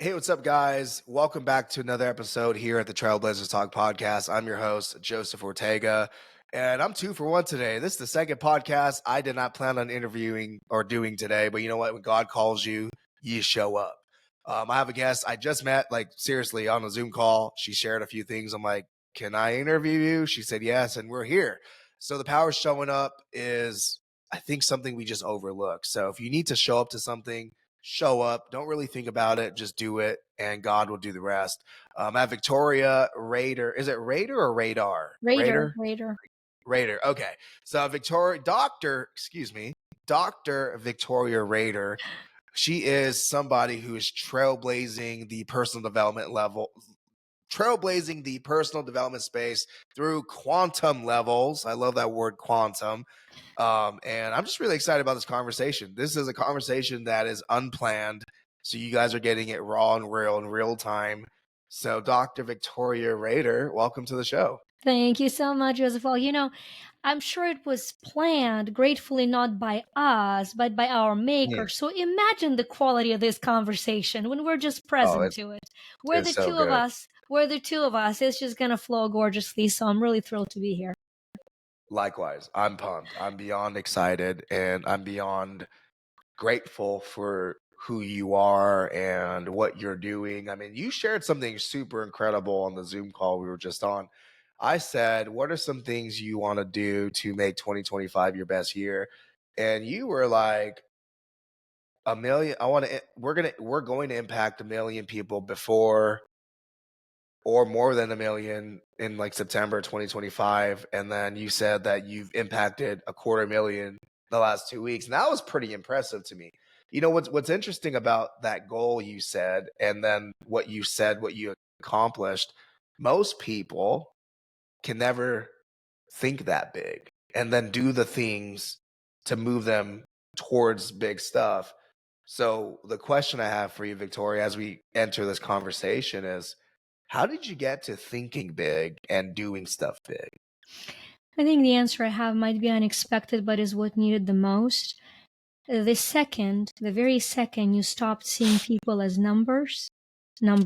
Hey, what's up, guys? Welcome back to another episode here at the Trailblazers Talk podcast. I'm your host, Joseph Ortega, and I'm 2 for 1 today. This is the second podcast I did not plan on interviewing or doing today, but you know what? When God calls you, you show up. I have a guest I just met, like seriously, on a Zoom call. She shared a few things. I'm like, can I interview you? She said yes, and we're here. So the power showing up is, I think, something we just overlook. So if you need to show up to something, show up. Don't really think about it. Just do it, and God will do the rest. I have Victoria Rader. Is it Rader or Radar? Rader. Rader. Okay. So Dr. Victoria Rader. She is somebody who is trailblazing the personal development space through quantum levels. I love that word, quantum. And I'm just really excited about this conversation. This is a conversation that is unplanned. So you guys are getting it raw and real in real time. So Dr. Victoria Rader, welcome to the show. Thank you so much, Joseph. Well, I'm sure it was planned, gratefully not by us, but by our maker. So imagine the quality of this conversation when we're just present to it. It's so good. We're the two of us. It's just going to flow gorgeously. So I'm really thrilled to be here. Likewise, I'm pumped. I'm beyond excited, and I'm beyond grateful for who you are and what you're doing. I mean, you shared something super incredible on the Zoom call we were just on. I said, what are some things you want to do to make 2025 your best year? And you were like, a million. We're going to impact 1 million people before or more than 1 million in like September 2025. And then you said that you've impacted 250,000 the last 2 weeks. And that was pretty impressive to me. You know, what's interesting about that goal you said, and then what you accomplished, most people can never think that big and then do the things to move them towards big stuff. So the question I have for you, Victoria, as we enter this conversation is, how did you get to thinking big and doing stuff big? I think the answer I have might be unexpected, but is what needed the most. The very second you stopped seeing people as numbers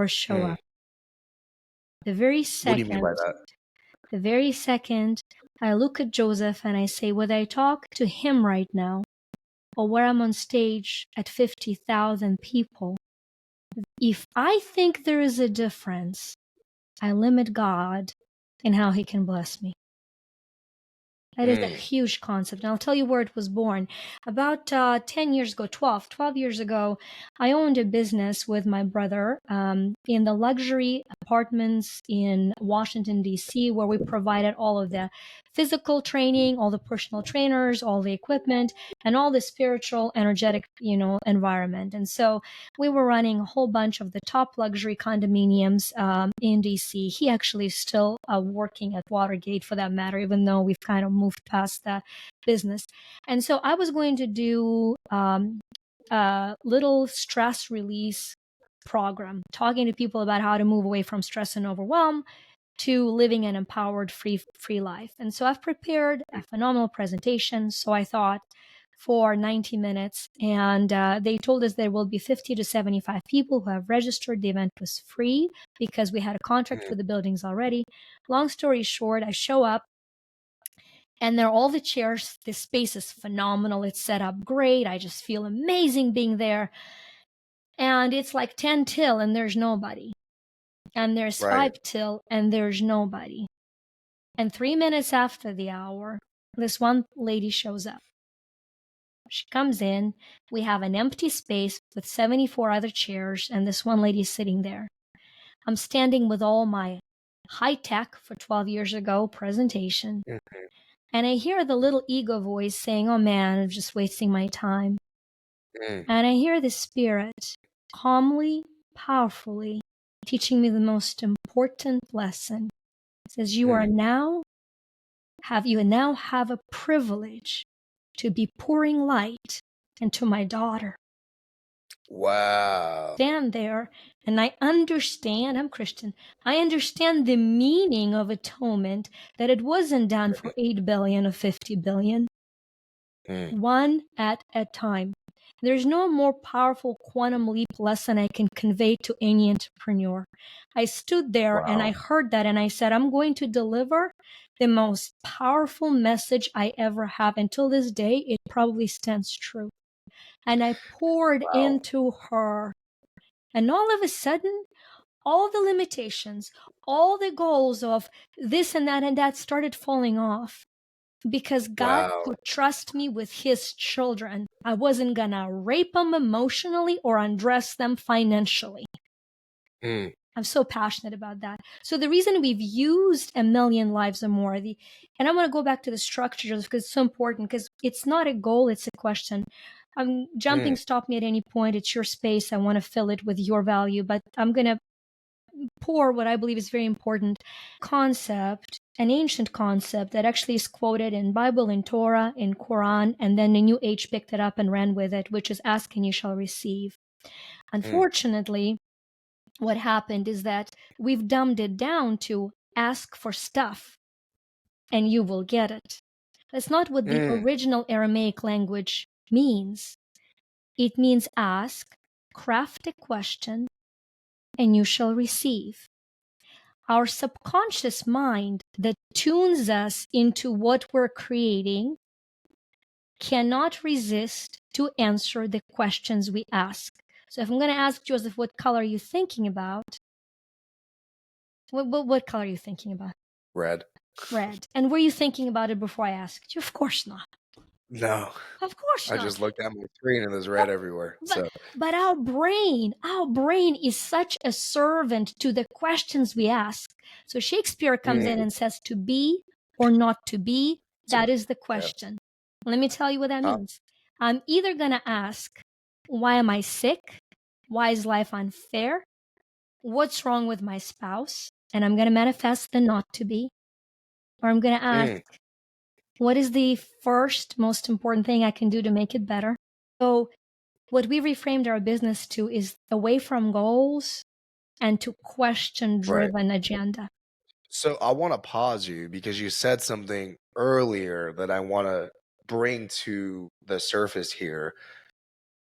show up. The very What do you mean by second, that? the very second I look at Joseph and I say, whether I talk to him right now or where I'm on stage at 50,000 people, if I think there is a difference, I limit God in how he can bless me. That is a huge concept. And I'll tell you where it was born. About 10 years ago, 12 years ago, I owned a business with my brother in the luxury apartments in Washington, D.C., where we provided all of the physical training, all the personal trainers, all the equipment, and all the spiritual, energetic, environment. And so we were running a whole bunch of the top luxury condominiums in D.C. He actually is still working at Watergate, for that matter, even though we've kind of moved past that business. And so I was going to do a little stress release program, talking to people about how to move away from stress and overwhelm to living an empowered, free life. And so I've prepared a phenomenal presentation. So I thought, for 90 minutes. And they told us there will be 50 to 75 people who have registered. The event was free because we had a contract for the buildings already. Long story short, I show up and there are all the chairs. This space is phenomenal. It's set up great. I just feel amazing being there. And it's like 10 till and there's nobody. And there's 5 till and there's nobody. And 3 minutes after the hour, this one lady shows up. She comes in. We have an empty space with 74 other chairs, and this one lady sitting there. I'm standing with all my high tech for 12 years ago presentation. And I hear the little ego voice saying, oh man, I'm just wasting my time. And I hear the spirit calmly, powerfully teaching me the most important lesson. It says, you now have a privilege to be pouring light into my daughter. Wow. Stand there, and I understand, I'm Christian, I understand the meaning of atonement, that it wasn't done for 8 billion or 50 billion. One at a time. There's no more powerful quantum leap lesson I can convey to any entrepreneur. I stood there and I Wow. heard that and I said, I'm going to deliver the most powerful message I ever have. Until this day, it probably stands true. And I poured Wow. into her. And all of a sudden, all the limitations, all the goals of this and that started falling off because God Wow. could trust me with his children. I wasn't gonna rape them emotionally or undress them financially. Mm. I'm so passionate about that. So the reason we've used a million lives or more, and I'm going to go back to the structure because it's so important because it's not a goal, it's a question. I'm jumping, Mm. stop me at any point. It's your space. I want to fill it with your value, but I'm going to pour what I believe is very important concept, an ancient concept that actually is quoted in Bible, in Torah, in Quran, and then the New Age picked it up and ran with it, which is ask and you shall receive. Mm. Unfortunately, what happened is that we've dumbed it down to ask for stuff and you will get it. That's not what the Mm. original Aramaic language means. It means ask, craft a question, and you shall receive. Our subconscious mind that tunes us into what we're creating cannot resist to answer the questions we ask. So if I'm going to ask Joseph, what color are you thinking about? What color are you thinking about? Red. Red. And were you thinking about it before I asked you? Of course not. No. Of course I not. just looked at my screen and there's But red everywhere. but So but our brain is such a servant to the questions we ask. So Shakespeare comes in mm. and says to be or not to be, So, that is the yeah. question. Let me tell you what that Huh? means. I'm either going to ask, why am I sick? Why is life unfair? What's wrong with my spouse? And I'm going to manifest the not to be. Or I'm going to ask, Mm. what is the first most important thing I can do to make it better? So, what we reframed our business to is away from goals and to question Right. driven agenda. So I want to pause you because you said something earlier that I want to bring to the surface here.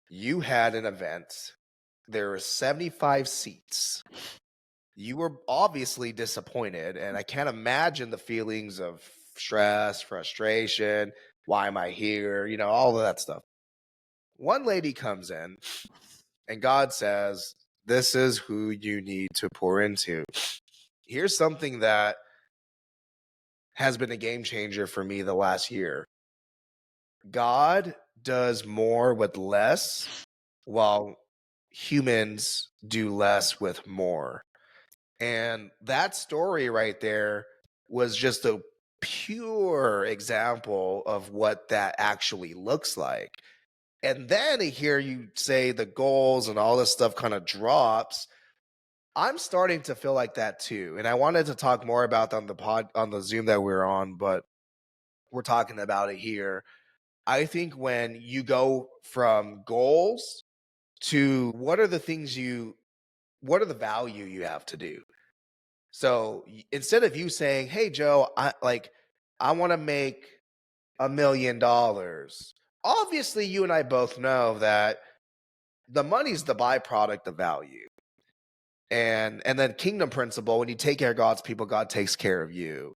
You had an event. There were 75 seats. You were obviously disappointed, and I can't imagine the feelings of stress, frustration. Why am I here? All of that stuff. One lady comes in, and God says, this is who you need to pour into. Here's something that has been a game changer for me the last year. God does more with less, while humans do less with more. And that story right there was just a pure example of what that actually looks like. And then to hear you say the goals and all this stuff kind of drops, I'm starting to feel like that too. And I wanted to talk more about that on the Zoom that we're on, but we're talking about it here. I think when you go from goals to what are the value you have to do. So instead of you saying, "Hey Joe, I want to make $1 million." Obviously, you and I both know that the money's the byproduct of value. And then kingdom principle, when you take care of God's people, God takes care of you.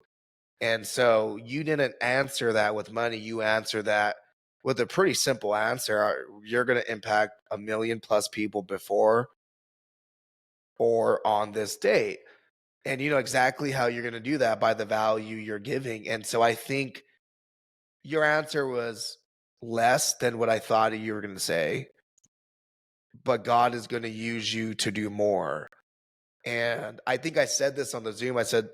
And so you didn't answer that with money. You answer that with a pretty simple answer. You're going to impact 1 million+ people before or on this date. And you know exactly how you're going to do that by the value you're giving. And so I think your answer was less than what I thought you were going to say, but God is going to use you to do more. And I think I said this on the Zoom. I said,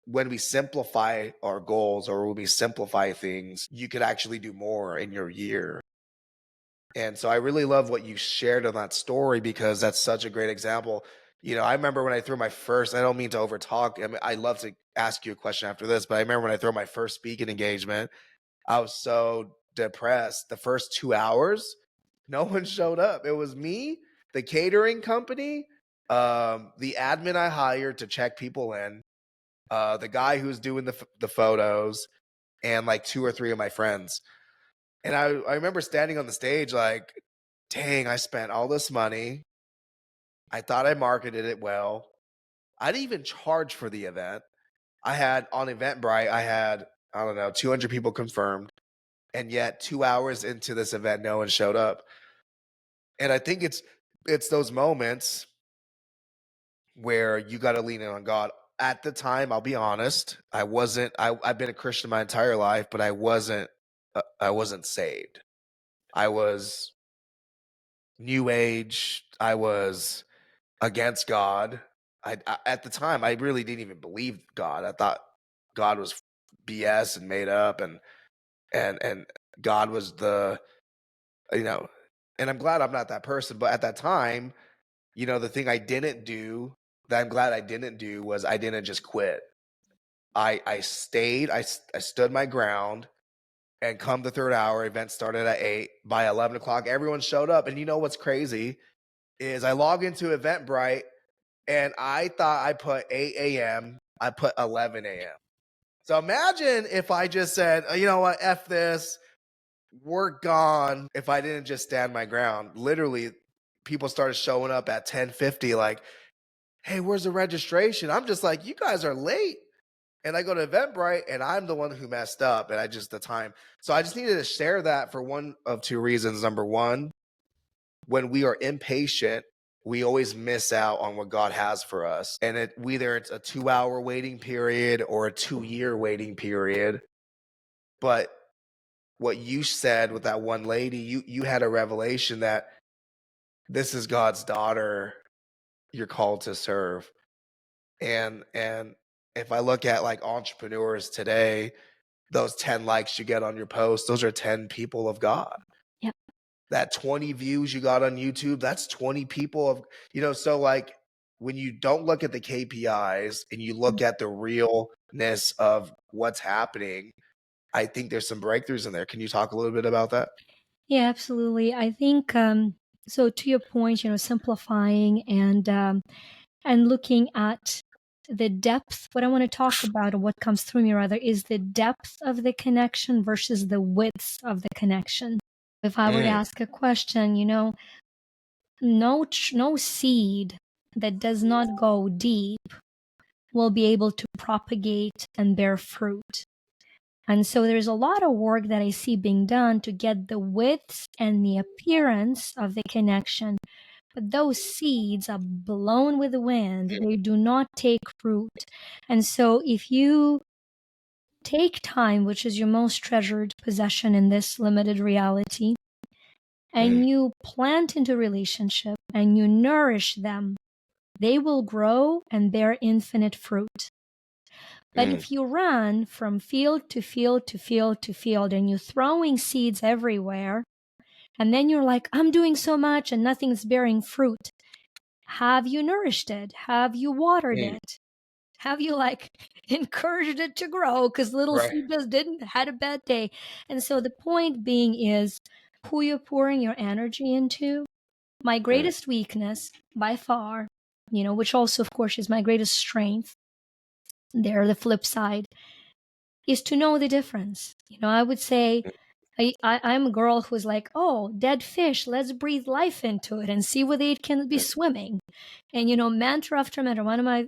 when we simplify our goals or when we simplify things, you could actually do more in your year. And so I really love what you shared on that story because that's such a great example. I remember when I threw my first, I don't mean to overtalk. I mean, I'd love to ask you a question after this, but I remember when I threw my first speaking engagement, I was so depressed. The first 2 hours, no one showed up. It was me, the catering company, the admin I hired to check people in, the guy who's doing the photos, and like 2 or 3 of my friends. And I remember standing on the stage like, dang, I spent all this money. I thought I marketed it well. I didn't even charge for the event. I had on Eventbrite, I had, I don't know, 200 people confirmed. And yet 2 hours into this event, no one showed up. And I think it's those moments where you got to lean in on God. At the time, I'll be honest, I've been a Christian my entire life, but I wasn't saved. I was new age. I was against God. I at the time I really didn't even believe God. I thought God was BS and made up, and God was the, you know, and I'm glad I'm not that person. But at that time, the thing I didn't do that I'm glad I didn't do was I didn't just quit. I stayed. I stood my ground. And come the third hour, event started at 8. By 11 o'clock, everyone showed up. And you know what's crazy is I log into Eventbrite and I thought I put 8 a.m. I put 11 a.m. So imagine if I just said, "Oh, you know what, F this, we're gone." If I didn't just stand my ground, literally people started showing up at 10:50 like, "Hey, where's the registration?" I'm just like, "You guys are late." And I go to Eventbrite and I'm the one who messed up and the time. So I just needed to share that for one of two reasons. Number one, when we are impatient, we always miss out on what God has for us. And whether it's a 2 hour waiting period or a 2 year waiting period. But what you said with that one lady, you had a revelation that this is God's daughter you're called to serve. And if I look at like entrepreneurs today, those 10 likes you get on your post, those are 10 people of God. Yep. That 20 views you got on YouTube, that's 20 people so like when you don't look at the KPIs and you look at the realness of what's happening, I think there's some breakthroughs in there. Can you talk a little bit about that? Yeah, absolutely. I think so. To your point, simplifying and looking at the depth. What I want to talk about, or what comes through me rather, is the depth of the connection versus the width of the connection. If I were to Mm, ask a question, no seed that does not go deep will be able to propagate and bear fruit. And so there's a lot of work that I see being done to get the width and the appearance of the connection. But those seeds are blown with the wind. They do not take root. And so if you take time, which is your most treasured possession in this limited reality, mm, and you plant into relationship and you nourish them, they will grow and bear infinite fruit. But mm, if you run from field to field to field to field and you're throwing seeds everywhere, and then you're like, I'm doing so much and nothing's bearing fruit. Have you nourished it? Have you watered mm. it? Have you encouraged it to grow? Because little Right. seed just didn't, had a bad day. And so the point being is who you're pouring your energy into. My Mm, greatest weakness by far, which also, of course, is my greatest strength. There, the flip side is to know the difference. I would say I'm a girl who's like, oh, dead fish, let's breathe life into it and see whether it can be mm. swimming. And, mentor after mentor, one of my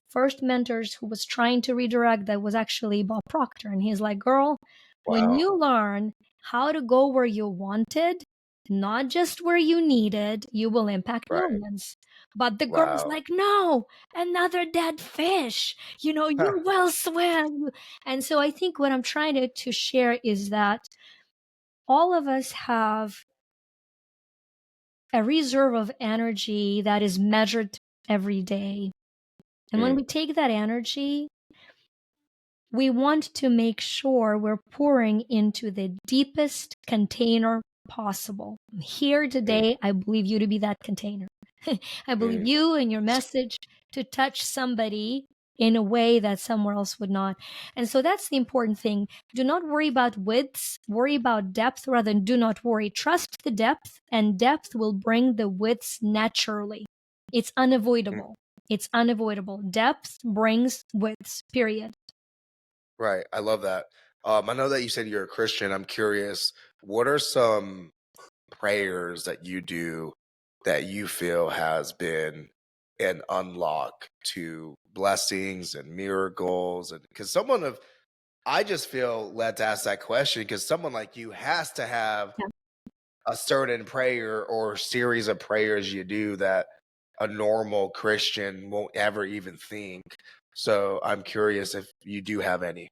first mentors who was trying to redirect that was actually Bob Proctor. And he's like, girl, when Wow. you learn how to go where you wanted, not just where you needed, you will impact Right. millions. But the girl's Wow. like, no, another dead fish. Huh. You will swim. And so I think what I'm trying to share is that all of us have a reserve of energy that is measured every day. And when Mm, we take that energy, we want to make sure we're pouring into the deepest container possible. Here mm, today, I believe you to be that container. I believe mm, you and your message to touch somebody in a way that somewhere else would not. And so that's the important thing. Do not worry about widths, worry about depth rather than do not worry. Trust the depth, and depth will bring the widths naturally. It's mm. unavoidable. It's unavoidable. Depth brings widths, period. Right. I love that. I know that you said you're a Christian. I'm curious, what are some prayers that you do that you feel has been an unlock to blessings and miracles? And because someone of I just feel led to ask that question because someone like you has to have Yeah. a certain prayer or series of prayers you do that a normal Christian won't ever even think. So I'm curious if you do have any.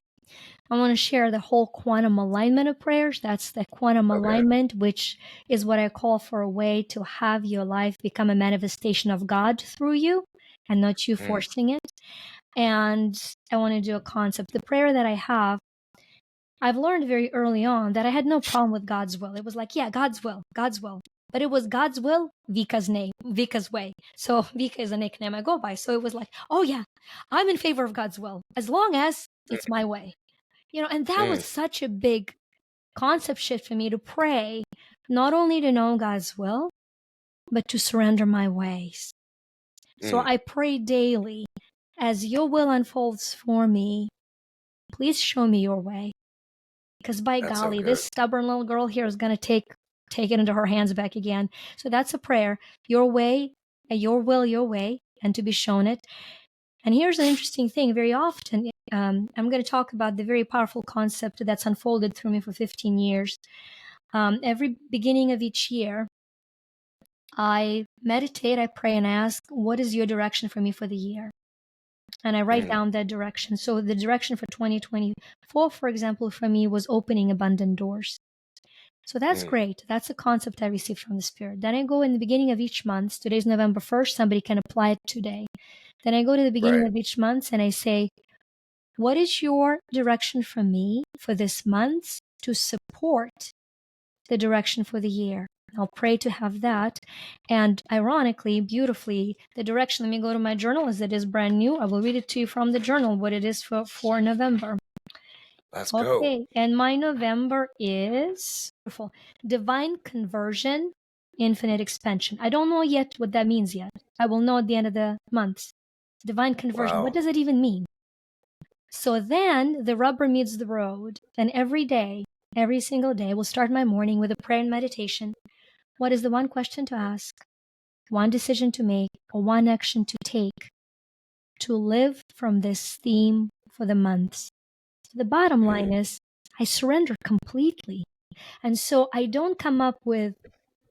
I want to share the whole quantum alignment of prayers. That's the quantum Okay. alignment, which is what I call for a way to have your life become a manifestation of God through you and not you Mm, forcing it. And I want to do a concept. The prayer that I have, I've learned very early on that I had no problem with God's will. It was like, yeah, God's will, God's will. But it was God's will, Vika's name, Vika's way. So Vika is a nickname I go by. So it was like, oh yeah, I'm in favor of God's will as long as it's my way. And that was mm, such a big concept shift for me to pray, not only to know God's will, but to surrender my ways. So mm. I pray daily, as your will unfolds for me, please show me your way. Because by That's so golly, good. this stubborn little girl here is going to take it into her hands back again. So that's a prayer. Your way, your will, your way, and to be shown it. And here's an interesting thing. Very often, I'm going to talk about the very powerful concept that's unfolded through me for 15 years. Every beginning of each year, I meditate, I pray, and ask, what is your direction for me for the year? And I write Mm, down that direction. So the direction for 2024, for example, for me was opening abundant doors. So that's mm. great. That's a concept I received from the Spirit. Then I go in the beginning of each month. Today's November 1st. Somebody can apply it today. Then I go to the beginning Right. of each month and I say, what is your direction for me for this month to support the direction for the year? I'll pray to have that. And ironically, beautifully, the direction, let me go to my journal as it is brand new. I will read it to you from the journal, what it is for November. Let's go. Okay, and my November is wonderful. Divine conversion, infinite expansion. I don't know yet what that means yet. I will know at the end of the month. Divine conversion. What Wow. does it even mean? So then the rubber meets the road, and every day, every single day, we'll start my morning with a prayer and meditation. What is the one question to ask, one decision to make, or one action to take to live from this theme for the months? The bottom Mm, line is I surrender completely. And so I don't come up with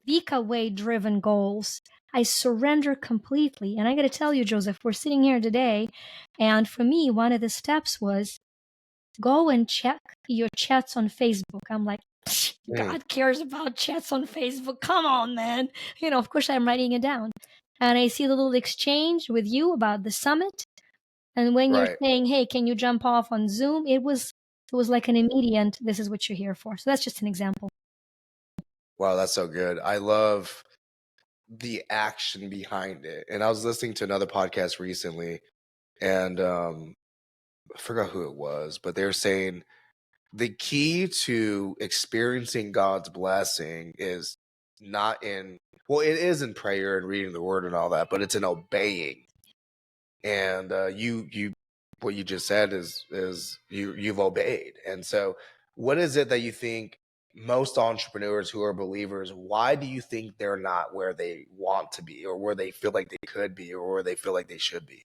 Vika way driven goals. I surrender completely. And I got to tell you, Joseph, we're sitting here today. And for me, one of the steps was go and check your chats on Facebook. I'm like, mm. God cares about chats on Facebook. Come on, man. Of course, I'm writing it down. And I see the little exchange with you about the summit. And when you're Right. saying, hey, can you jump off on Zoom? It was like an immediate, this is what you're here for. So that's just an example. Wow, that's so good. I love the action behind it. And I was listening to another podcast recently, and I forgot who it was, but they were saying the key to experiencing God's blessing is not in well, it is in prayer and reading the word and all that, but it's in obeying. And you what you just said is you've obeyed. And so what is it that you think most entrepreneurs who are believers, why do you think they're not where they want to be or where they feel like they could be or where they feel like they should be?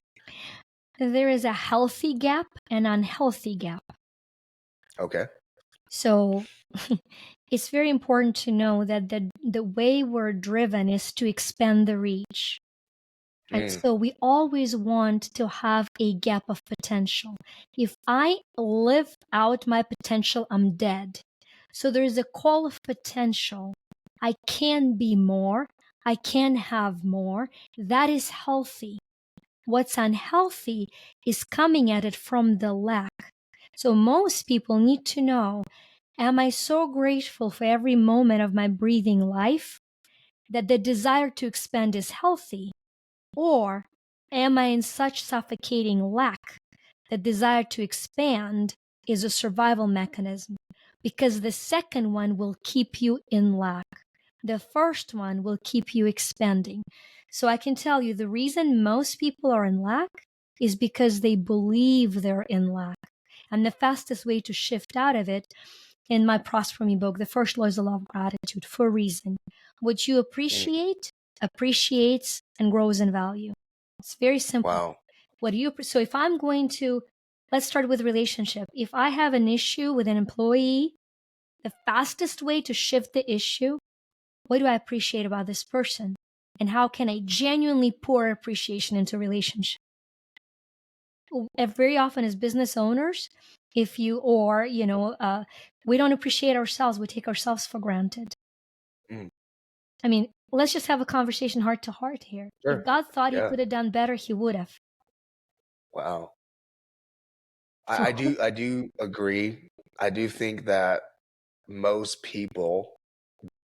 There is a healthy gap and unhealthy gap. Okay. So it's very important to know that the way we're driven is to expand the reach. And Mm, so we always want to have a gap of potential. If I live out my potential, I'm dead. So there's a call of potential. I can be more. I can have more. That is healthy. What's unhealthy is coming at it from the lack. So most people need to know, am I so grateful for every moment of my breathing life that the desire to expand is healthy? Or am I in such suffocating lack that desire to expand is a survival mechanism? Because the second one will keep you in lack. The first one will keep you expanding. So I can tell you the reason most people are in lack is because they believe they're in lack. And the fastest way to shift out of it, in my Prosper Me book, the first law is the law of gratitude for a reason. What you appreciate appreciates and grows in value. It's very simple. Wow. So if I'm going to, let's start with relationship. If I have an issue with an employee, the fastest way to shift the issue, what do I appreciate about this person? And how can I genuinely pour appreciation into a relationship? Very often as business owners, we don't appreciate ourselves. We take ourselves for granted. Mm. I mean, let's just have a conversation heart to heart here. Sure. If God thought he Yeah. could have done better, he would have. Wow. So, I do agree. I do think that most people,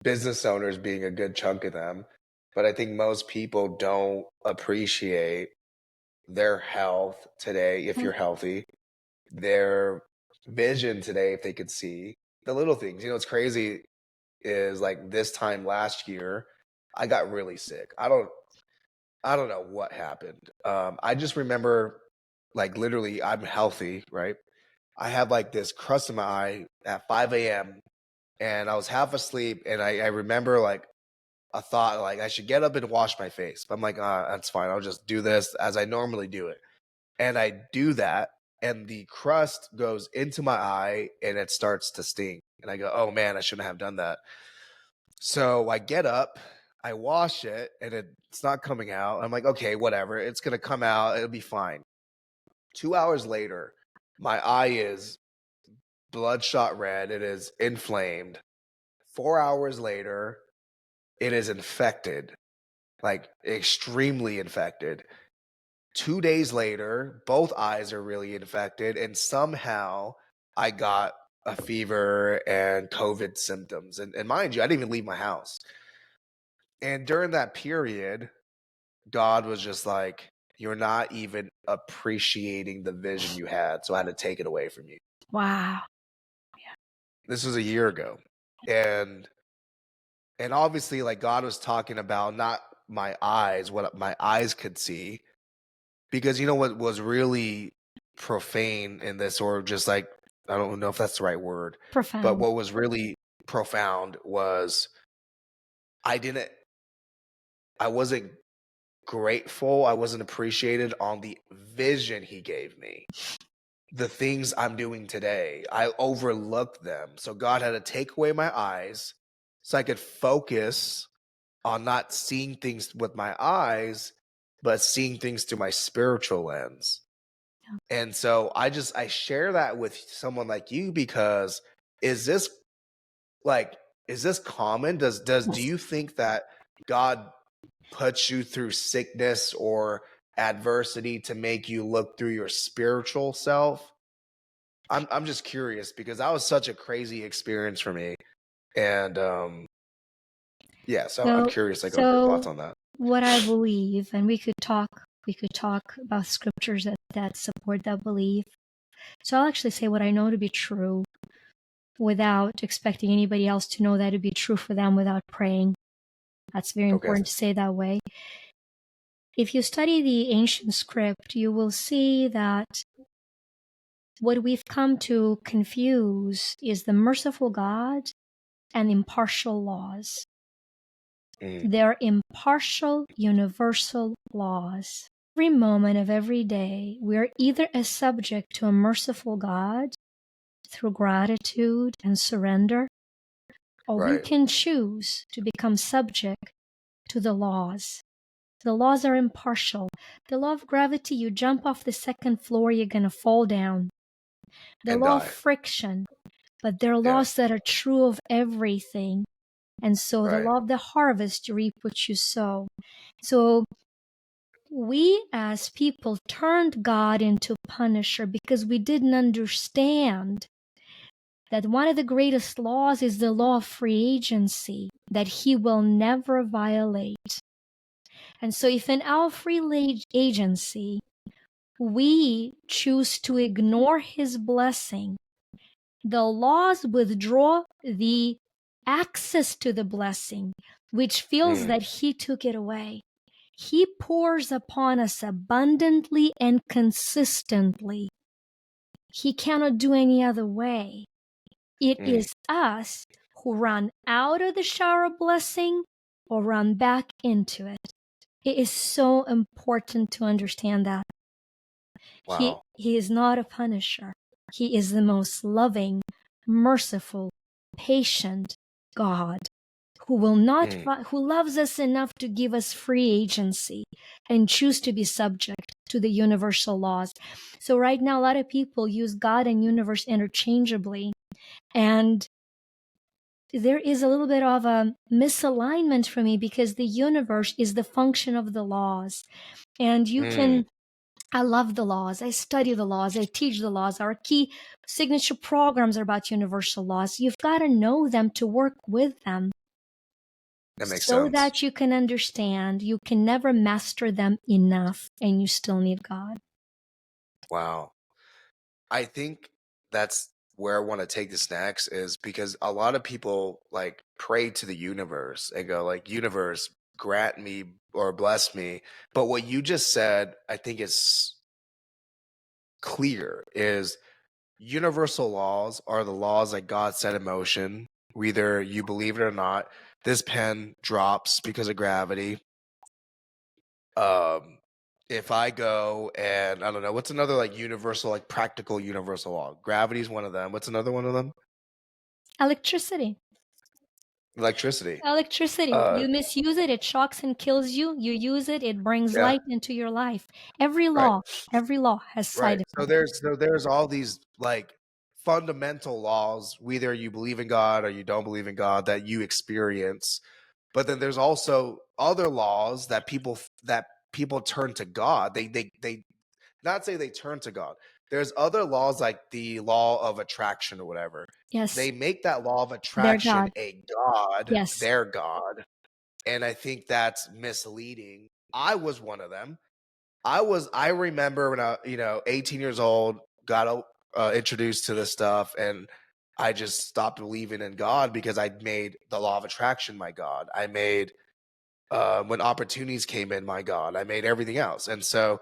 business owners being a good chunk of them, but I think most people don't appreciate their health today, if you're healthy, their vision today, if they could see the little things. You know, what's crazy is like this time last year, I got really sick. I don't know what happened. I just remember like literally I'm healthy, right? I had like this crust in my eye at 5 a.m. and I was half asleep and I remember like a thought like I should get up and wash my face. But I'm like, that's fine. I'll just do this as I normally do it. And I do that and the crust goes into my eye and it starts to sting. And I go, oh man, I shouldn't have done that. So I get up, I wash it, and it's not coming out. I'm like, okay, whatever. It's going to come out. It'll be fine. 2 hours later, my eye is bloodshot red. It is inflamed. 4 hours later, it is infected, like extremely infected. 2 days later, both eyes are really infected. And somehow I got a fever and COVID symptoms. And mind you, I didn't even leave my house. And during that period, God was just like, you're not even appreciating the vision you had. So I had to take it away from you. wow. This was a year ago. And obviously like God was talking about not my eyes, what my eyes could see. Because you know what was really profane in this, or just like, I don't know if that's the right word, Profound. but what was really profound was I wasn't grateful. I wasn't appreciated on the vision he gave me. The things I'm doing today, I overlooked them. So God had to take away my eyes so I could focus on not seeing things with my eyes, but seeing things through my spiritual lens. Yeah. And so I share that with someone like you because is this common? Do you think that God puts you through sickness or adversity to make you look through your spiritual self? I'm just curious because that was such a crazy experience for me. And yeah, so I'm curious like on your thoughts on that. What I believe, and we could talk about scriptures that support that belief. So I'll actually say what I know to be true without expecting anybody else to know that to be true for them without praying. That's very important to say that way. If you study the ancient script, you will see that what we've come to confuse is the merciful God and impartial laws. They're impartial, universal laws. Every moment of every day, we're either a subject to a merciful God through gratitude and surrender, or we can choose to become subject to the laws. The laws are impartial. The law of gravity, you jump off the second floor, you're going to fall down. The law of friction, but there are laws that are true of everything. And so the law of the harvest, you reap what you sow. So we as people turned God into punisher because we didn't understand that one of the greatest laws is the law of free agency, that he will never violate. And so if in our free agency, we choose to ignore his blessing, the laws withdraw the access to the blessing, which feels that he took it away. He pours upon us abundantly and consistently. He cannot do any other way. It Mm. is us who run out of the shower of blessing or run back into it. It is so important to understand that. Wow. He is not a punisher. He is the most loving, merciful, patient God who will not, who loves us enough to give us free agency and choose to be subject to the universal laws. So right now, a lot of people use God and universe interchangeably. And there is a little bit of a misalignment for me because the universe is the function of the laws. And you can, I love the laws. I study the laws. I teach the laws. Our key signature programs are about universal laws. You've got to know them to work with them. That makes So sense. that you can understand. You can never master them enough, and you still need God. Wow. I think that's where I want to take this next, is because a lot of people like pray to the universe and go like, universe, grant me or bless me. But what you just said, I think is clear, is universal laws are the laws that God set in motion. Whether you believe it or not, this pen drops because of gravity. If I go and I don't know, what's another like universal, like practical universal law? Gravity is one of them. What's another one of them? Electricity. Electricity. Electricity. You misuse it, it shocks and kills you. You use it, it brings Yeah, light into your life. right, Every law has right. side So effects. there's all these like fundamental laws, whether you believe in God or you don't believe in God, that you experience. But then there's also other laws that people turn to God. They not say they turn to God. There's other laws like the law of attraction or whatever. Yes, They make that law of their attraction God. a god, Yes. their god, and I think that's misleading. I was one of them. I remember when I, 18 years old, got introduced to this stuff, and I just stopped believing in God because I made the law of attraction my god. I made when opportunities came in my god. I made everything else, and so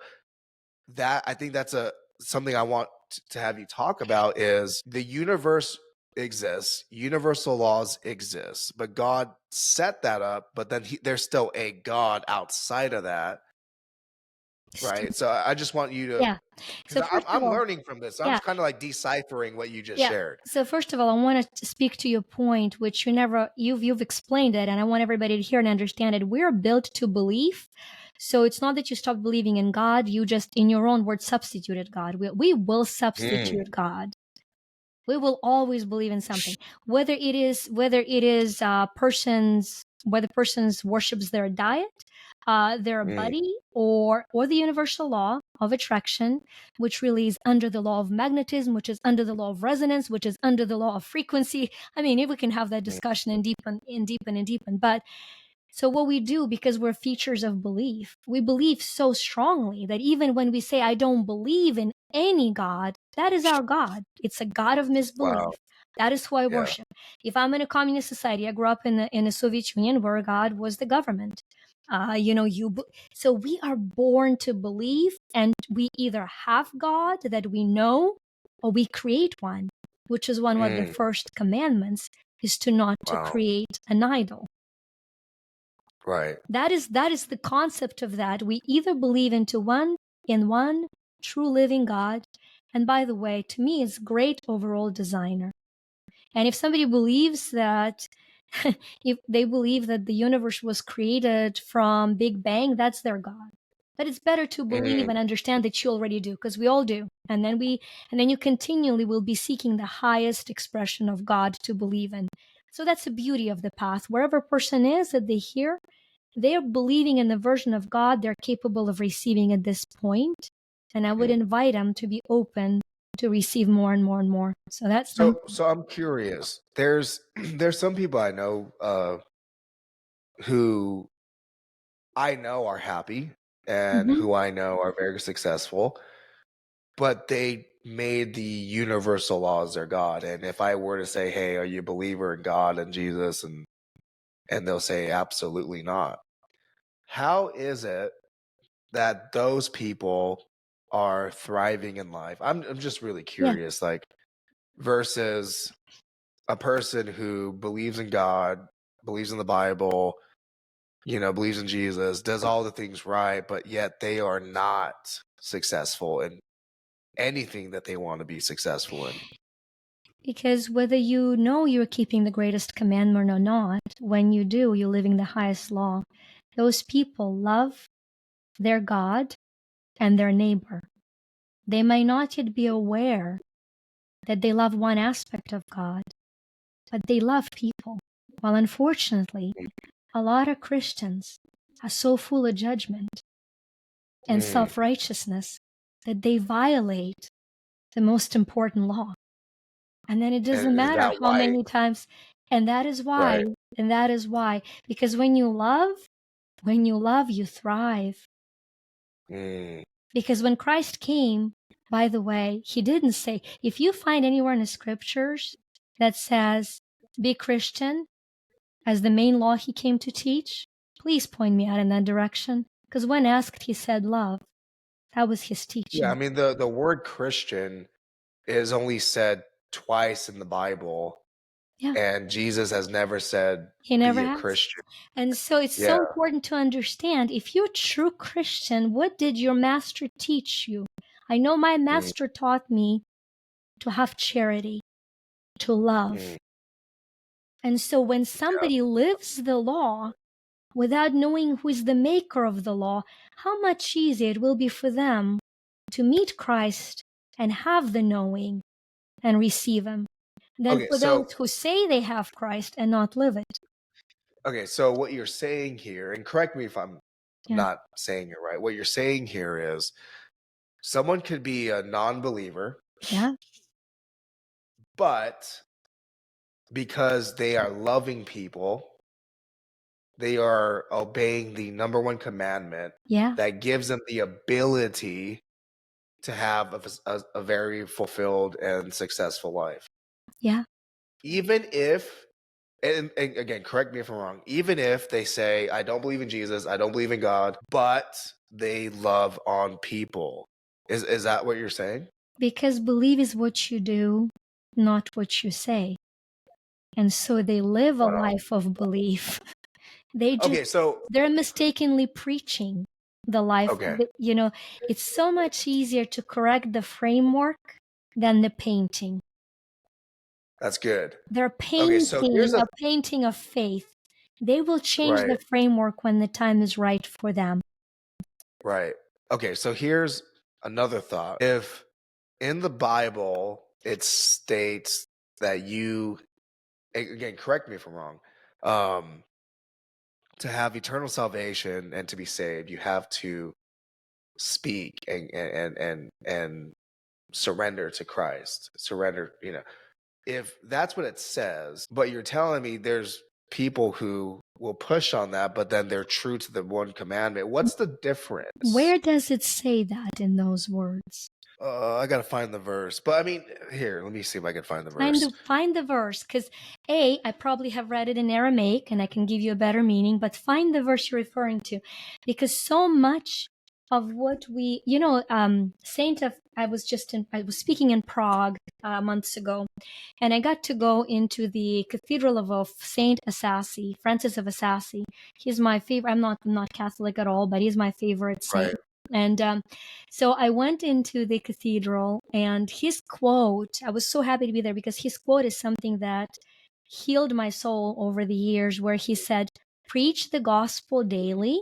that I think that's a something I want to have you talk about, is the universe exists, universal laws exist, but God set that up, but then there's still a God outside of that, right? So I just want you to, Yeah. So because first of I'm all, learning from this. I'm yeah, kind of like deciphering what you just yeah. shared. So first of all, I want to speak to your point, which you've explained it, and I want everybody to hear and understand it. We're built to believe. So it's not that you stopped believing in God, you just, in your own words, substituted God. We will Mm, substitute God. We will always believe in something, whether it is persons, whether persons worships their diet, their mm, body, or the universal law of attraction, which really is under the law of magnetism, which is under the law of resonance, which is under the law of frequency. I mean, if we can have that mm, discussion and deepen, but so what we do, because we're features of belief, we believe so strongly that even when we say, I don't believe in any God, that is our God. It's a God of wow. misbelief. That is who I Yeah. worship. If I'm in a communist society, I grew up in the Soviet Union where God was the government. So we are born to believe, and we either have God that we know or we create one, which is one of the Mm, first commandments, is to not to wow. create an idol. Right. That is the concept of that. We either believe in one true living God, and by the way, to me, it's great overall designer. And if somebody believes that, if they believe that the universe was created from Big Bang, that's their God. But it's better to believe Mm, and understand that you already do, because we all do. And then you continually will be seeking the highest expression of God to believe in. So that's the beauty of the path. Wherever a person is that they hear, they are believing in the version of God they're capable of receiving at this point. And I would mm. invite them to be open to receive more and more and more. So that's number So I'm curious. There's there's some people I know who I know are happy and one. who I know are very successful, but they made the universal laws their God. And if I were to say, "Hey, are you a believer in God and Jesus?" and they'll say, "Absolutely not." How is it that those people are thriving in life? I'm just really Yeah. curious, like, versus a person who believes in God, believes in the Bible, believes in Jesus, does all the things right, but yet they are not successful in anything that they want to be successful in. Because whether you know you're keeping the greatest commandment or not, when you do, you're living the highest law. Those people love their God and their neighbor. They may not yet be aware that they love one aspect of God, but they love people. Well, unfortunately, a lot of Christians are so full of judgment and Mm. self-righteousness that they violate the most important law. And then it doesn't And is matter that how why? many times. And that is why, Right. because when you love, you thrive. Mm. Because when Christ came, by the way, he didn't say, if you find anywhere in the scriptures that says, be Christian as the main law he came to teach, please point me out in that direction. Because when asked, he said love. That was his Yeah, I teaching. mean the word Christian is only said twice in the Bible, Yeah, and Jesus has never said he never be a has. Christian. And so it's Yeah. so important to understand, if you're a true Christian, what did your master teach you? I know my Mm, master taught me to have charity, to love. mm, And so when yeah. somebody lives the law without knowing who is the maker of the law, how much easier it will be for them to meet Christ and have the knowing and receive him than Okay, for so those who say they have Christ and not live it. what you're saying here, and correct me if I'm Yeah. not saying it right. What you're saying here is someone could be a non-believer, Yeah. but because they are loving people, they are obeying the number one commandment Yeah. that gives them the ability to have a very fulfilled and successful life. Yeah. Even if, and again, correct me if I'm wrong, even if they say, I don't believe in Jesus, I don't believe in God, but they love on people. Is that what you're saying? Because believe is what you do, not what you say. And so they live a Wow. life of belief. They just, Okay, so, they're mistakenly preaching the life okay, of it. It's so much easier to correct the framework than the painting. that's good. They're Okay, so here's painting a, a painting of faith. They will change right, the framework when the time is right for them. right. Okay, so here's another thought. If in the Bible it states that again, correct me if I'm wrong, um, to have eternal salvation and to be saved, you have to speak and surrender to Christ. Surrender, if that's what it says, but you're telling me there's people who will push on that, but then they're true to the one commandment. What's the difference? Where does it say that in those words? I gotta find the verse, but I mean, here, let me see if I can find the Find verse. the verse, because I probably have read it in Aramaic and I can give you a better meaning, but find the verse you're referring to, because so much of what we, I was speaking in Prague months ago, and I got to go into the Cathedral of Saint Assisi, Francis of Assisi. He's my favorite. I'm not Catholic at all, but he's my favorite Right, saint. And so I went into the cathedral, and his quote, I was so happy to be there because his quote is something that healed my soul over the years, where he said, preach the gospel daily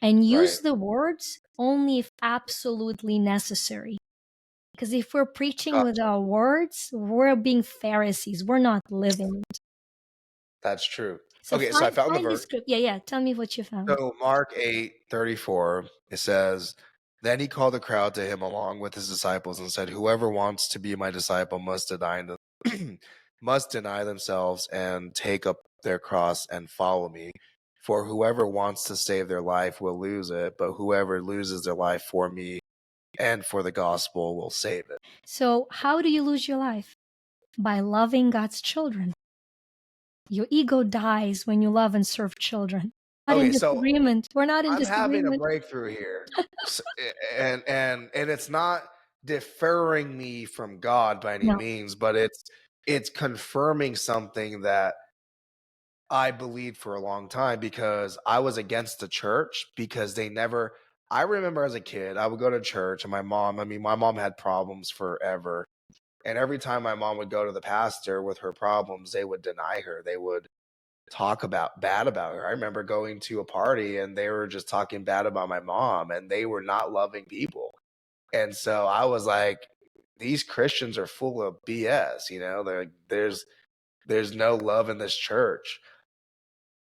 and right. use the words only if absolutely necessary. Because if we're preaching with our words, we're being Pharisees. We're not living it. That's true. So Okay, so I found the find the verse. script. Yeah. Tell me what you found. So Mark 8:34, it says, then he called the crowd to him along with his disciples and said, whoever wants to be my disciple must must deny themselves and take up their cross and follow me. For whoever wants to save their life will lose it, but whoever loses their life for me and for the gospel will save it. So how do you lose your life? By loving God's children. Your ego dies when you love and serve children. Not in Okay, so disagreement. We're not in I'm having a disagreement. breakthrough here. And it's not deferring me from God by any No. means, but it's confirming something that I believed for a long time because I was against the church because they never I remember as a kid, I would go to church and my mom had problems forever. And every time my mom would go to the pastor with her problems, they would deny her. They would talk about bad about her. I remember going to a party and they were just talking bad about my mom and they were not loving people. And so I was like, these Christians are full of BS, you know, there's no love in this church.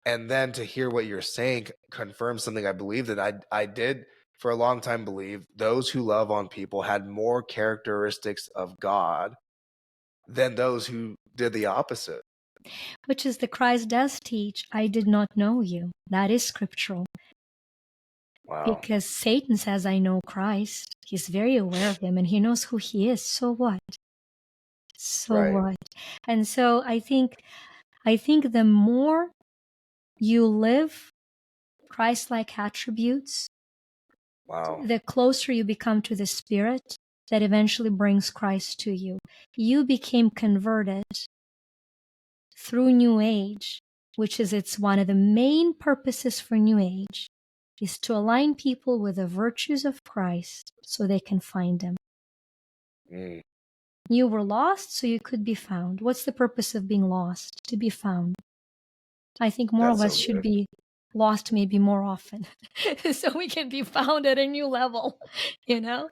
And then to hear what you're saying confirms something I believed in. I did for a long time believe those who love on people had more characteristics of God than those who did the opposite. Which is the Christ does teach, I did not know you. That is scriptural. Wow. Because Satan says, I know Christ. He's very aware of him and he knows who he is. So what? So Right. what? And so I think the more you live Christ-like attributes, Wow. the closer you become to the Spirit that eventually brings Christ to you. You became converted through New Age, which is it's one of the main purposes for New Age, is to align people with the virtues of Christ so they can find him. Mm, You were lost so you could be found. What's the purpose of being lost? To be found. I think more of that's us so should good. be lost maybe more often so we can be found at a new level, you know?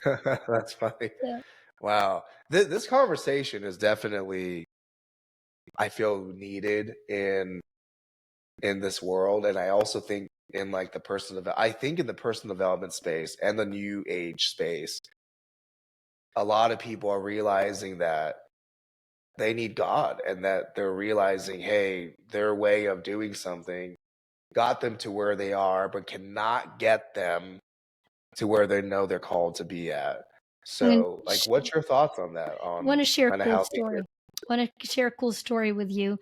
That's funny. Yeah. Wow. This conversation is definitely, I feel, needed in this world. And I also think in like the I think in the personal development space and the new age space, a lot of people are realizing that they need God and that they're realizing, hey, their way of doing something got them to where they are, but cannot get them to where they know they're called to be at. I'm going So, like, what's your thoughts on that? want On to share a kind of cool how things story. Want to share a cool story with you.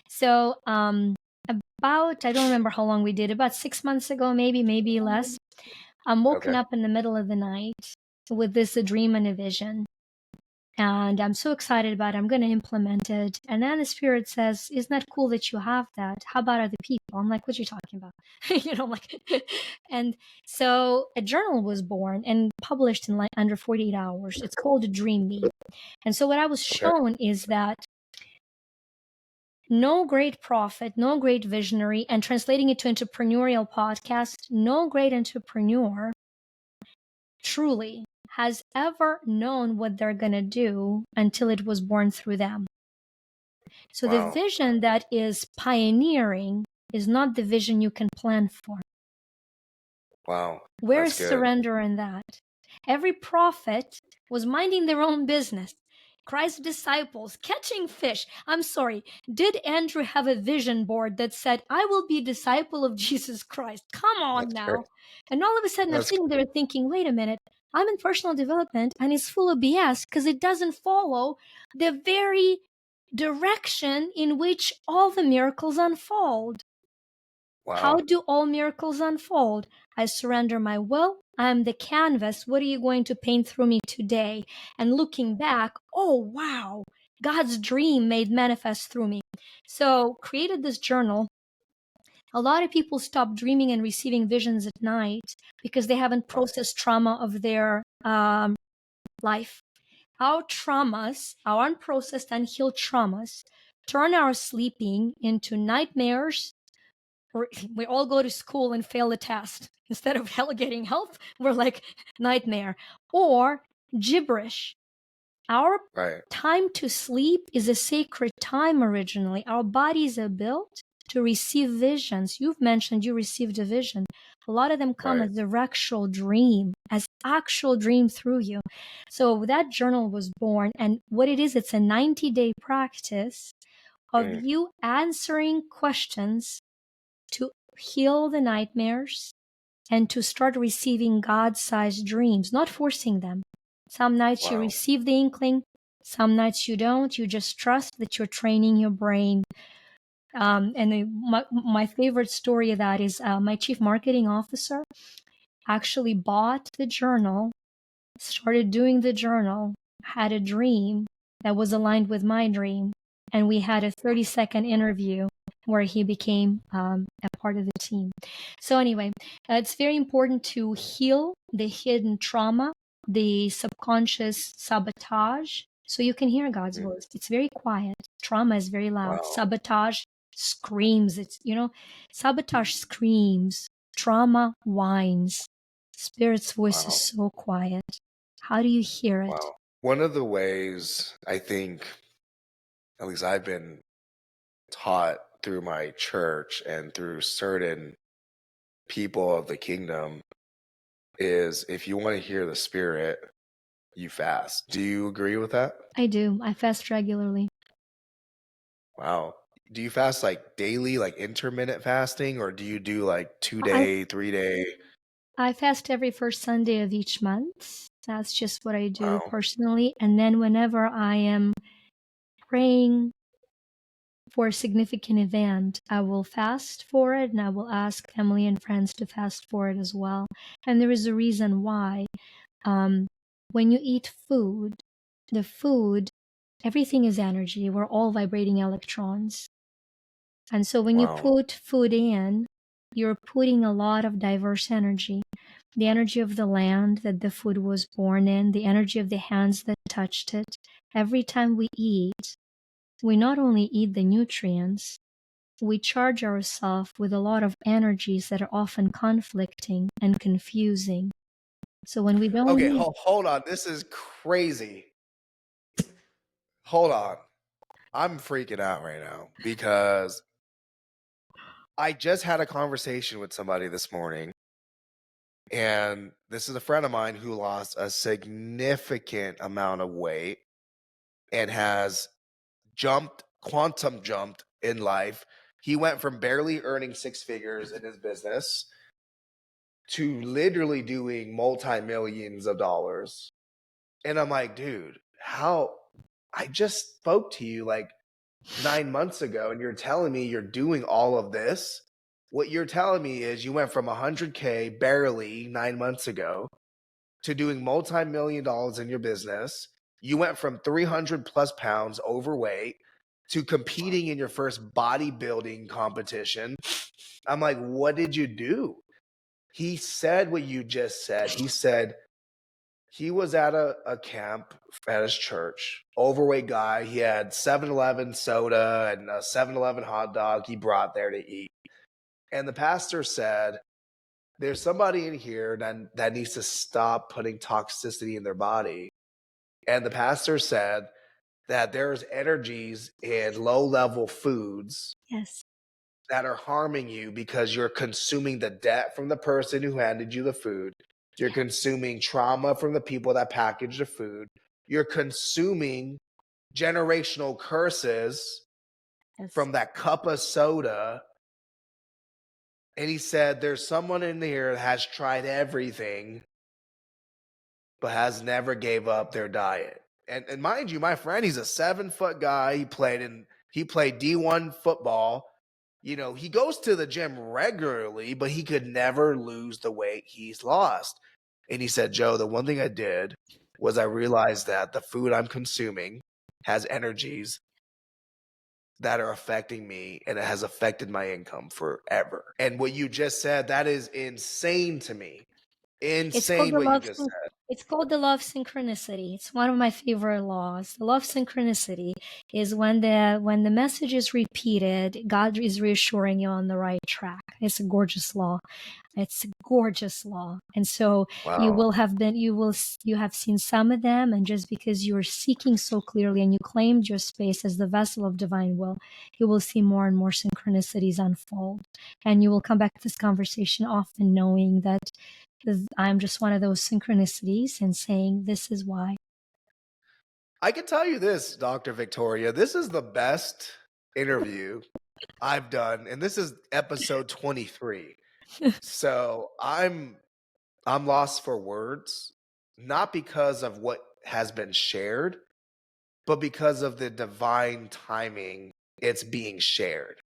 So, about, I don't remember how long we did, about 6 months ago, maybe less. I'm are. woken Okay. up in the middle of the night with this a dream and a vision. And I'm so excited about it. I'm going to implement it. And then the spirit says, isn't that cool that you have that? How about other people? I'm like, what are you talking about? I'm like, and so a journal was born and published in like under 48 hours. It's called Dream Me. And so what I was Okay. shown is that no great prophet, no great visionary, and translating it to entrepreneurial podcast, no great entrepreneur truly has ever known what they're going to do until it was born through them. So the Wow. vision that is pioneering is not the vision you can plan for. Wow. Where That's is good. surrender in that? Every prophet was minding their own business. Christ's disciples catching fish. I'm sorry, did Andrew have a vision board that said, I will be a disciple of Jesus Christ? Come on That's great. now. And all of a sudden I'm That's sitting there thinking, wait a minute, I'm in personal development and it's full of BS because it doesn't follow the very direction in which all the miracles unfold. How wow. do all miracles unfold? I surrender my will. I'm the canvas. What are you going to paint through me today? And looking back, oh, wow, God's dream made manifest through me. So created this journal. A lot of people stop dreaming and receiving visions at night because they haven't processed trauma of their life. Our traumas, our unprocessed, unhealed traumas, turn our sleeping into nightmares. We all go to school and fail the test. Instead of getting help, we're like nightmare or gibberish. Our Right. time to sleep is a sacred time originally. Our bodies are built to receive visions. You've mentioned you received a vision. A lot of them come Right. as a actual dream, as actual dream through you. So that journal was born. And what it is, it's a 90-day practice of Mm, you answering questions to heal the nightmares and to start receiving God-sized dreams, not forcing them. Some nights you wow. receive the inkling, some nights you don't. You just trust that you're training your brain My favorite story of that is my chief marketing officer actually bought the journal, started doing the journal, had a dream that was aligned with my dream, and we had a 30-second interview where he became a part of the team. So anyway, it's very important to heal the hidden trauma, the subconscious sabotage, so you can hear God's Mm. voice. It's very quiet. Trauma is very loud. Wow. Sabotage screams. Sabotage screams. Trauma whines. Spirit's voice is Wow. so quiet. How do you hear it? Wow. One of the ways I think, at least I've been taught through my church and through certain people of the kingdom, is if you want to hear the Spirit, you fast. Do you agree with that? I do. I fast regularly. Wow. Do you fast like daily, like intermittent fasting, or do you do like 2 day, 3 day? I fast every first Sunday of each month. That's just what I do Wow. personally. And then whenever I am praying for a significant event, I will fast for it and I will ask family and friends to fast for it as well. And there is a reason why. When you eat food, the food, everything is energy. We're all vibrating electrons. And so when you Wow. put food in, you're putting a lot of diverse energy. The energy of the land that the food was born in, the energy of the hands that touched it. Every time we eat, we not only eat the nutrients, we charge ourselves with a lot of energies that are often conflicting and confusing. So when we don't Okay, eat, hold on. This is crazy. Hold on. I'm freaking out right now because I just had a conversation with somebody this morning, and this is a friend of mine who lost a significant amount of weight and has quantum jumped in life. He went from barely earning six figures in his business to literally doing multi-millions of dollars. And I'm like, dude, how? I just spoke to you like 9 months ago and you're telling me you're doing all of this. What you're telling me is you went from 100K barely 9 months ago to doing multi-million dollars in your business. You went from 300 plus pounds overweight to competing in your first bodybuilding competition. I'm like, what did you do? He said what you just said. He said he was at a camp at his church, overweight guy. He had 7-Eleven soda and a 7-Eleven hot dog he brought there to eat. And the pastor said, there's somebody in here that needs to stop putting toxicity in their body. And the pastor said that there's energies in low level foods yes, that are harming you because you're consuming the debt from the person who handed you the food. You're consuming trauma from the people that packaged the food. You're consuming generational curses yes, from that cup of soda. And he said, there's someone in here that has tried everything, but has never gave up their diet. And mind you, my friend, he's a 7-foot guy. He played D1 football. You know, he goes to the gym regularly, but he could never lose the weight he's lost. And he said, Joe, the one thing I did was I realized that the food I'm consuming has energies that are affecting me and it has affected my income forever. And what you just said, that is insane to me. it's called Insane the what you love. just said. It's called the love synchronicity. It's one of my favorite laws. The love synchronicity is when the message is repeated, God is reassuring you on the right track. It's a gorgeous law. It's a gorgeous law. And so Wow. you have seen some of them, and just because you're seeking so clearly and you claimed your space as the vessel of divine will, you will see more and more synchronicities unfold. And you will come back to this conversation often knowing that I'm just one of those synchronicities and saying, this is why. I can tell you this, Dr. Victoria, this is the best interview I've done, and this is episode 23. So I'm lost for words, not because of what has been shared, but because of the divine timing it's being shared.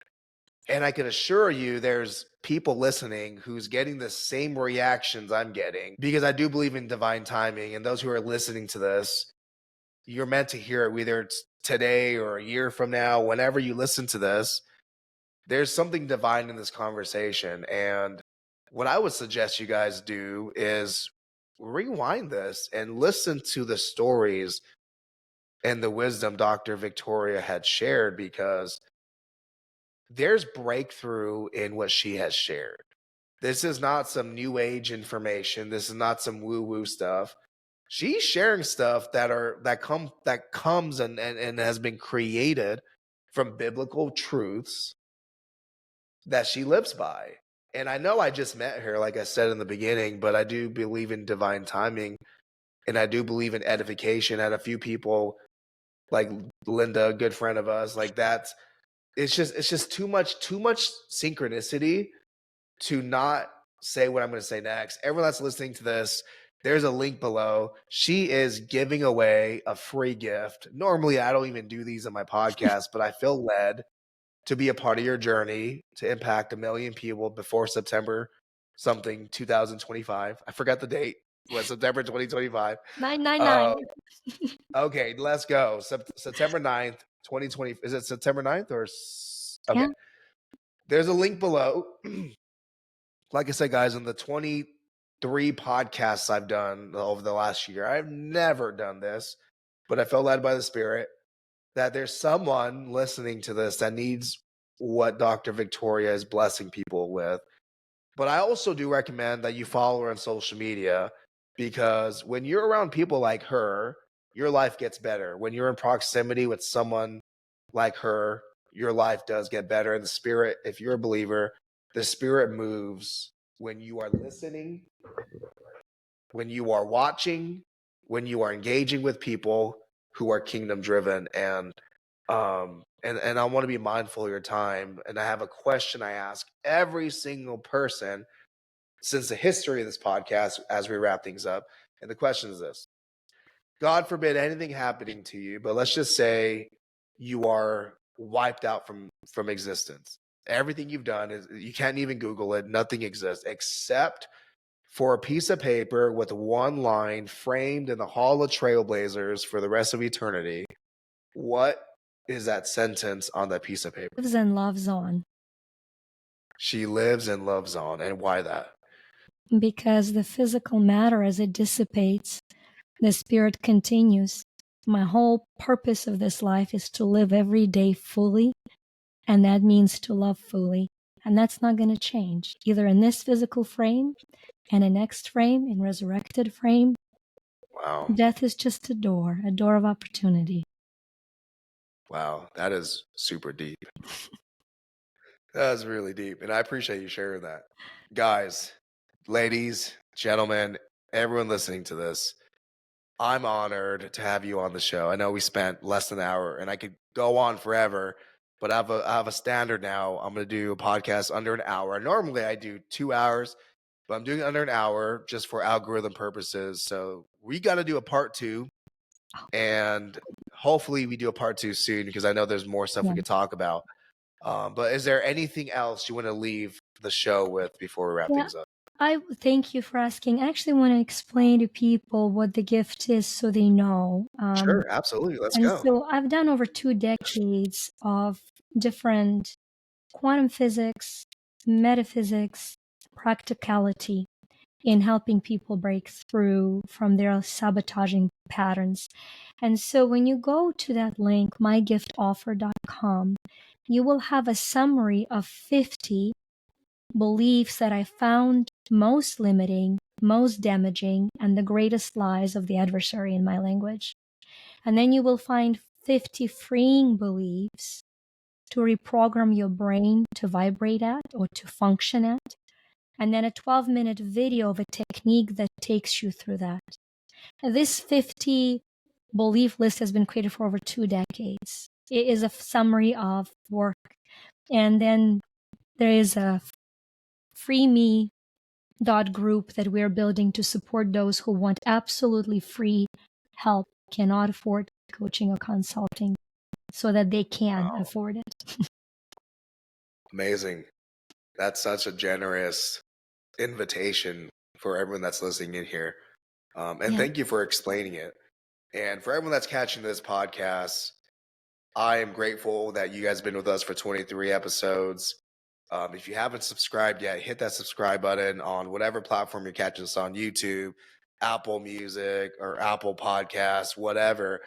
And I can assure you there's people listening who's getting the same reactions I'm getting, because I do believe in divine timing. And those who are listening to this, you're meant to hear it, whether it's today or a year from now, whenever you listen to this, there's something divine in this conversation. And what I would suggest you guys do is rewind this and listen to the stories and the wisdom Dr. Victoria had shared, because there's breakthrough in what she has shared. This is not some new age information. This is not some woo woo stuff. She's sharing stuff that comes and has been created from biblical truths that she lives by. And I know I just met her, like I said in the beginning, but I do believe in divine timing, and I do believe in edification. I had a few people like Linda, a good friend of us, like that. It's just too much synchronicity to not say what I'm going to say next. Everyone that's listening to this, there's a link below. She is giving away a free gift. Normally, I don't even do these on my podcast, but I feel led to be a part of your journey to impact 1 million people before September something 2025. I forgot the date. Was September 2025. 999. Okay, let's go. September 9th, 2020. Is it September 9th or? Okay. Yeah. There's a link below. Like I said, guys, in the 23 podcasts I've done over the last year, I've never done this, but I felt led by the Spirit that there's someone listening to this that needs what Dr. Victoria is blessing people with. But I also do recommend that you follow her on social media, because when you're around people like her, your life gets better. When you're in proximity with someone like her, your life does get better. And the Spirit, if you're a believer, the Spirit moves when you are listening, when you are watching, when you are engaging with people who are kingdom driven. And I want to be mindful of your time. And I have a question I ask every single person since the history of this podcast as we wrap things up. And the question is this: God forbid anything happening to you, but let's just say you are wiped out from existence. Everything you've done is, you can't even Google it. Nothing exists except for a piece of paper with one line framed in the Hall of Trailblazers for the rest of eternity. What is that sentence on that piece of paper? Lives and loves on. She lives and loves on. And why that? Because the physical matter, as it dissipates, the spirit continues. My whole purpose of this life is to live every day fully, and that means to love fully. And that's not going to change, either in this physical frame and a next frame, in resurrected frame. Wow. Death is just a door of opportunity. Wow, that is super deep. That's really deep. And I appreciate you sharing that. Guys, ladies, gentlemen, everyone listening to this, I'm honored to have you on the show. I know we spent less than an hour, and I could go on forever, but I have a standard now. I'm going to do a podcast under an hour. Normally I do 2 hours, but I'm doing under an hour just for algorithm purposes. So we got to do a part 2, and hopefully we do a part 2 soon, because I know there's more stuff we could talk about. But is there anything else you want to leave the show with before we wrap things up? I thank you for asking. I actually want to explain to people what the gift is so they know. Sure, absolutely. Let's And go. so I've done over 2 decades of different quantum physics, metaphysics, practicality in helping people break through from their sabotaging patterns. And so when you go to that link, mygiftoffer.com, you will have a summary of 50 beliefs that I found most limiting, most damaging, and the greatest lies of the adversary in my language. And then you will find 50 freeing beliefs to reprogram your brain to vibrate at or to function at. And then a 12-minute video of a technique that takes you through that. And this 50 belief list has been created for over 2 decades. It is a summary of work. And then there is a freeme.group that we're building to support those who want absolutely free help, cannot afford coaching or consulting, so that they can afford it. Amazing. That's such a generous invitation for everyone that's listening in here. And Yeah. thank you for explaining it. And for everyone that's catching this podcast, I am grateful that you guys have been with us for 23 episodes. If you haven't subscribed yet, hit that subscribe button on whatever platform you're catching us on, YouTube, Apple Music, or Apple Podcasts, whatever,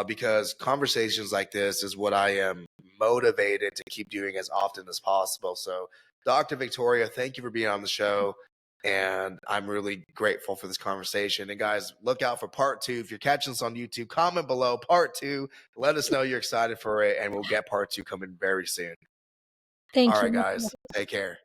because conversations like this is what I am motivated to keep doing as often as possible. So, Dr. Victoria, thank you for being on the show. And I'm really grateful for this conversation. And guys, look out for part 2. If you're catching us on YouTube, comment below part 2. Let us know you're excited for it, and we'll get part 2 coming very soon. Thank All you. right, guys, take care.